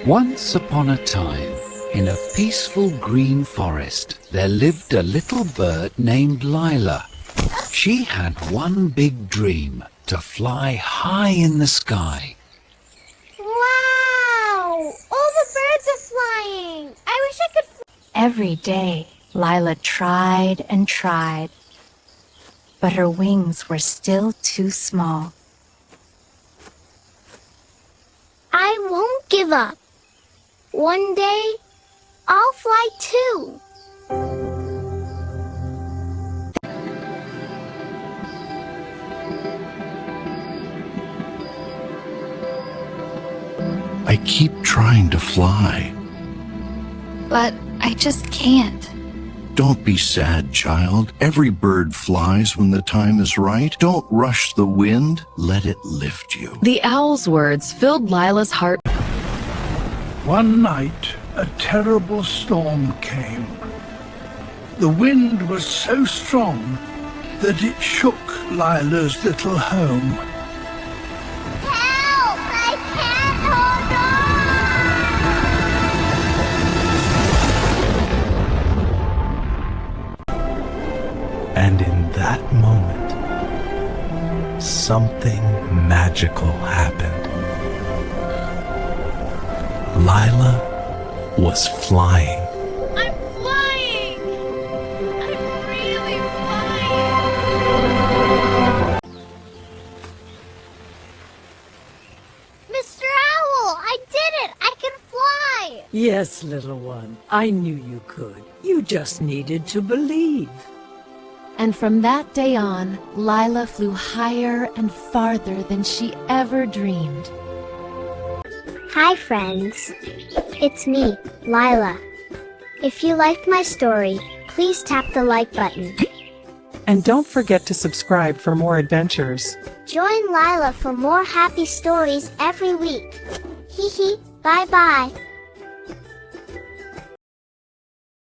Once upon a time, in a peaceful green forest, there lived a little bird named Lila. She had one big dream: to fly high in the sky. Wow! All the birds are flying! I wish I could fly. Every day, Lila tried and tried, but her wings were still too small. I won't give up. One day, I'll fly too. I keep trying to fly. But I just can't. Don't be sad, child. Every bird flies when the time is right. Don't rush the wind. Let it lift you. The owl's words filled Lila's heart. One night, a terrible storm came. The wind was so strong that it shook Lila's little home. Help! I can't hold on! And in that moment, something magical happened. Lila was flying. I'm flying! I'm really flying! Mr. Owl, I did it! I can fly! Yes, little one. I knew you could. You just needed to believe. And from that day on, Lila flew higher and farther than she ever dreamed. Hi friends, it's me, Lila. If you liked my story, please tap the like button. And don't forget to subscribe for more adventures. Join Lila for more happy stories every week. Hee hee, bye bye.